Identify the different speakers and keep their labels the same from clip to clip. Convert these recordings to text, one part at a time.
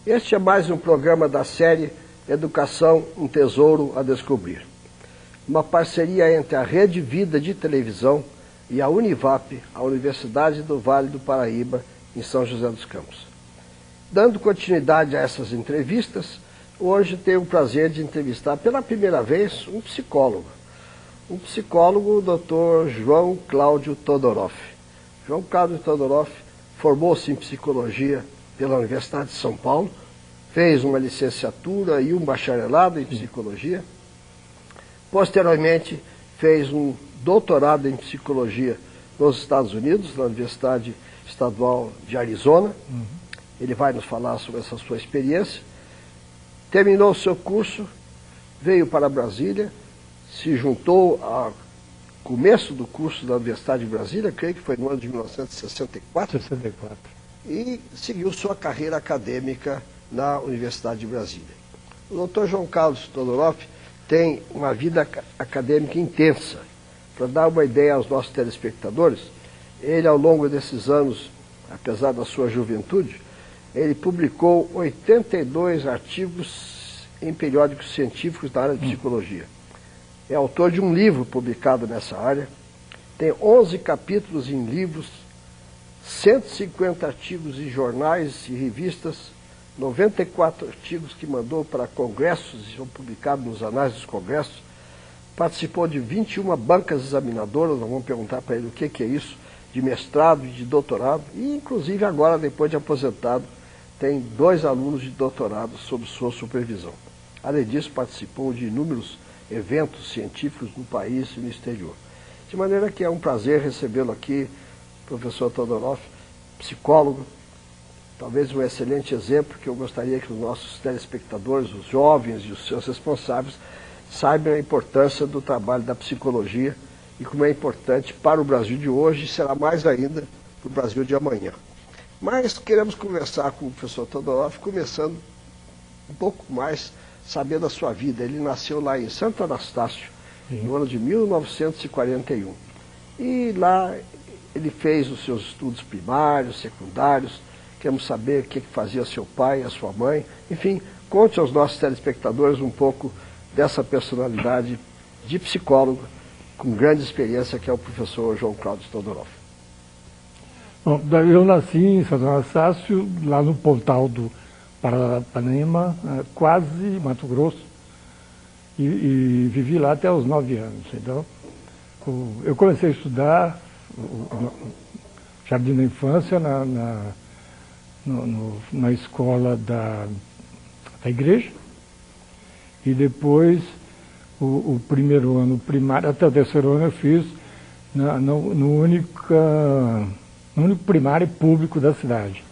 Speaker 1: Este é mais um programa da série Educação, um Tesouro a Descobrir. Uma parceria entre a Rede Vida de Televisão e a Univap, a Universidade do Vale do Paraíba, em São José dos Campos. Dando continuidade a essas entrevistas, hoje tenho o prazer de entrevistar pela primeira vez um psicólogo. O Dr. João Cláudio Todoroff. João Cláudio Todoroff formou-se em psicologia pela Universidade de São Paulo, fez uma licenciatura e um bacharelado em psicologia. Posteriormente, fez um doutorado em psicologia nos Estados Unidos, na Universidade Estadual de Arizona. Ele vai nos falar sobre essa sua experiência. Terminou o seu curso, veio para Brasília, se juntou ao começo do curso da Universidade de Brasília, creio que foi no ano de 1964.
Speaker 2: 64.
Speaker 1: E seguiu sua carreira acadêmica na Universidade de Brasília. O Dr. João Carlos Todoroff tem uma vida acadêmica intensa. Para dar uma ideia aos nossos telespectadores, ele, ao longo desses anos, apesar da sua juventude, ele publicou 82 artigos em periódicos científicos da área de psicologia. É autor de um livro publicado nessa área, tem 11 capítulos em livros, 150 artigos em jornais e revistas, 94 artigos que mandou para congressos e são publicados nos anais dos congressos, participou de 21 bancas examinadoras, nós vamos perguntar para ele o que é isso, de mestrado e de doutorado, e inclusive agora, depois de aposentado, tem 2 alunos de doutorado sob sua supervisão. Além disso, participou de inúmeros eventos científicos no país e no exterior. De maneira que é um prazer recebê-lo aqui, professor Todoroff, psicólogo, talvez um excelente exemplo que eu gostaria que os nossos telespectadores, os jovens e os seus responsáveis, saibam a importância do trabalho da psicologia e como é importante para o Brasil de hoje e será mais ainda para o Brasil de amanhã. Mas queremos conversar com o professor Todoroff, começando um pouco mais sabendo a sua vida. Ele nasceu lá em Santo Anastácio, no ano de 1941. E lá ele fez os seus estudos primários, secundários. Queremos saber o que fazia seu pai, a sua mãe. Enfim, conte aos nossos telespectadores um pouco dessa personalidade de psicólogo com grande experiência que é o professor João Cláudio Todoroff.
Speaker 2: Bom, eu nasci em Santo Anastácio, lá no Pontal do Paranapanema, quase Mato Grosso, e vivi lá até os 9 anos. Então, eu comecei a estudar o Jardim da Infância na escola da igreja, e depois o primeiro ano primário, até o terceiro ano eu fiz no único primário público da cidade.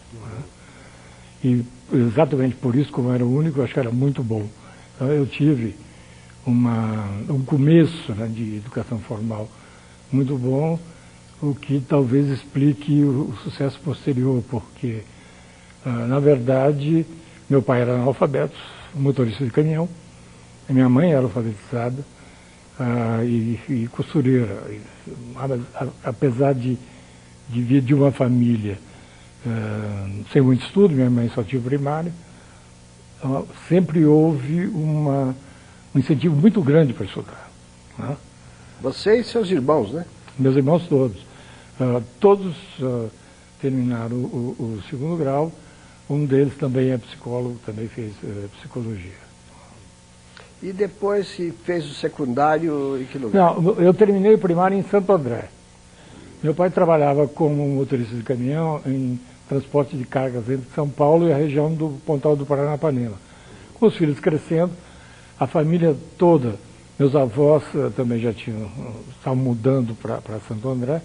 Speaker 2: E exatamente por isso, como era o único, eu acho que era muito bom. Então eu tive um começo, né, de educação formal muito bom, o que talvez explique o sucesso posterior, porque, na verdade, meu pai era analfabeto, motorista de caminhão, e minha mãe era alfabetizada e costureira. Apesar de vir de uma família sem muito estudo, minha mãe só tinha primário, sempre houve um incentivo muito grande para estudar, né?
Speaker 1: Você e seus irmãos, né?
Speaker 2: Meus irmãos todos. Todos terminaram o segundo grau. Um deles também é psicólogo, também fez psicologia.
Speaker 1: E depois que fez o secundário, em que lugar?
Speaker 2: Não, eu terminei o primário em Santo André. Meu pai trabalhava como motorista de caminhão em transporte de cargas entre São Paulo e a região do Pontal do Paranapanema. Com os filhos crescendo, a família toda, meus avós também já estavam mudando para Santo André,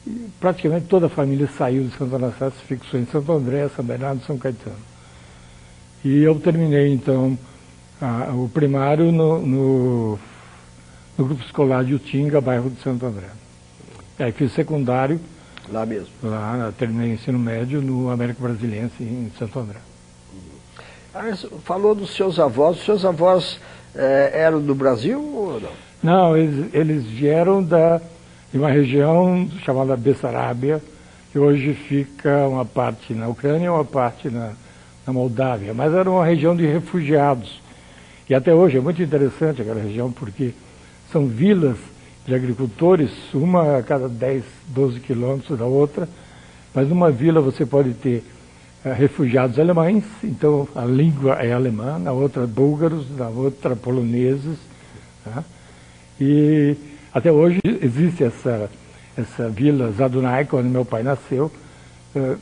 Speaker 2: e praticamente toda a família saiu de Santo Anastácio, fixou em Santo André, São Bernardo e São Caetano. E eu terminei, então, o primário no grupo escolar de Utinga, bairro de Santo André. Aí fiz secundário.
Speaker 1: Lá mesmo?
Speaker 2: Lá, terminei o ensino médio no Américo Brasiliense, em Santo André.
Speaker 1: Falou dos seus avós. Os seus avós eram do Brasil ou não?
Speaker 2: Não, eles vieram de uma região chamada Bessarábia, que hoje fica uma parte na Ucrânia e uma parte na na Moldávia, mas era uma região de refugiados. E até hoje é muito interessante aquela região, porque são vilas de agricultores, uma a cada 10, 12 quilômetros da outra, mas numa vila você pode ter refugiados alemães, então a língua é alemã, na outra búlgaros, na outra poloneses, tá? E até hoje existe essa vila Zadunaica, onde meu pai nasceu,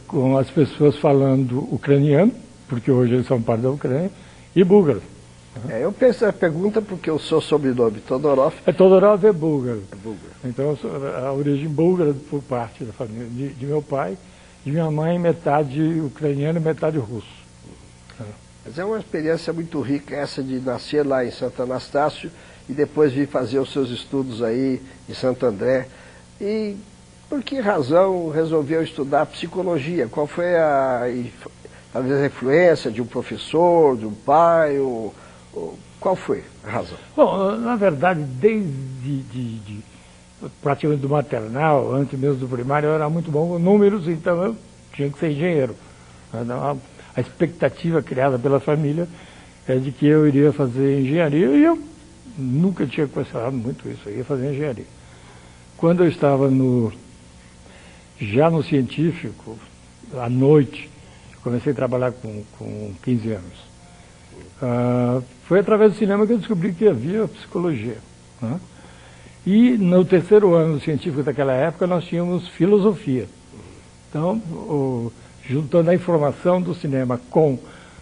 Speaker 2: com as pessoas falando ucraniano, porque hoje eles são parte da Ucrânia, e búlgaro.
Speaker 1: Eu penso a pergunta porque o seu sobrenome, Todorov...
Speaker 2: Todorov é búlgaro.
Speaker 1: É búlgaro.
Speaker 2: Então, a origem búlgara por parte da família de meu pai, de minha mãe, metade ucraniano e metade russo.
Speaker 1: Mas é uma experiência muito rica essa de nascer lá em Santo Anastácio e depois vir fazer os seus estudos aí em Santo André. E por que razão resolveu estudar psicologia? Qual foi talvez a influência de um professor, de um pai? Qual foi a razão?
Speaker 2: Bom, na verdade, desde praticamente do maternal, antes mesmo do primário, eu era muito bom com números, então eu tinha que ser engenheiro. A expectativa criada pela família é de que eu iria fazer engenharia, e eu nunca tinha questionado muito isso, eu ia fazer engenharia. Quando eu estava já no científico, à noite, comecei a trabalhar com 15 anos. Foi através do cinema que eu descobri que havia psicologia, né? E no terceiro ano científico daquela época nós tínhamos filosofia. Então, juntando a informação do cinema com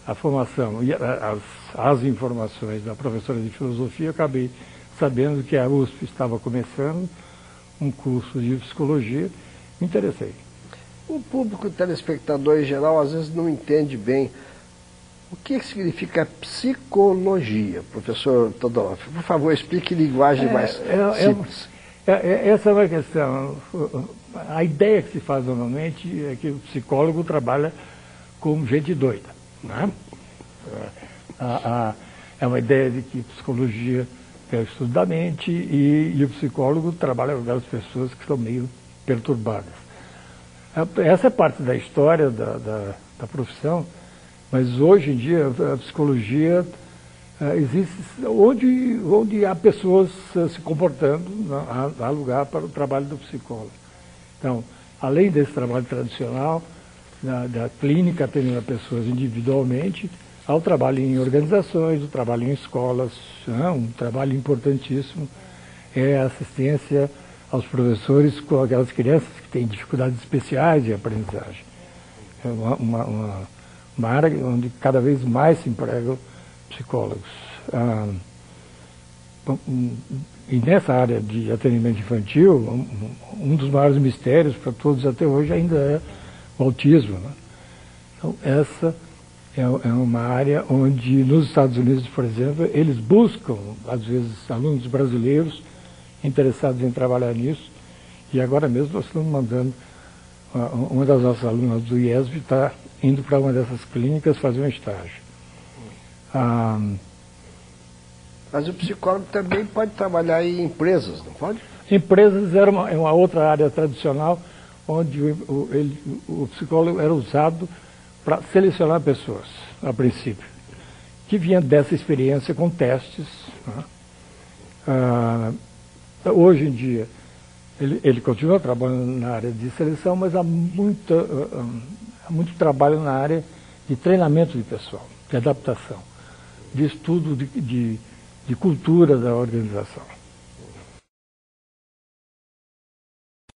Speaker 2: a formação e as informações da professora de filosofia, eu acabei sabendo que a USP estava começando um curso de psicologia, me interessei.
Speaker 1: O público telespectador em geral às vezes não entende bem o que significa psicologia, professor Todorov. Por favor, explique em linguagem mais simples.
Speaker 2: Essa é uma questão. A ideia que se faz normalmente é que o psicólogo trabalha com gente doida, né? É uma ideia de que psicologia é o estudo da mente e o psicólogo trabalha com aquelas pessoas que estão meio perturbadas. Essa é parte da história da profissão, mas hoje em dia a psicologia existe onde há pessoas se comportando, há lugar para o trabalho do psicólogo. Então, além desse trabalho tradicional, da clínica atendendo a pessoas individualmente, há o trabalho em organizações, o trabalho em escolas, um trabalho importantíssimo é a assistência aos professores com aquelas crianças que têm dificuldades especiais de aprendizagem. É uma área onde cada vez mais se empregam psicólogos. E nessa área de atendimento infantil, um dos maiores mistérios para todos até hoje ainda é o autismo, né? Então, essa é uma área onde, nos Estados Unidos, por exemplo, eles buscam, às vezes, alunos brasileiros interessados em trabalhar nisso, e agora mesmo nós estamos mandando, uma das nossas alunas do IESB está indo para uma dessas clínicas fazer um estágio.
Speaker 1: Mas o psicólogo também pode trabalhar em empresas, não pode?
Speaker 2: Empresas é uma outra área tradicional, onde o psicólogo era usado para selecionar pessoas, a princípio, que vinha dessa experiência com testes, né? Hoje em dia, ele continua trabalhando na área de seleção, mas há muito trabalho na área de treinamento de pessoal, de adaptação, de estudo de cultura da organização.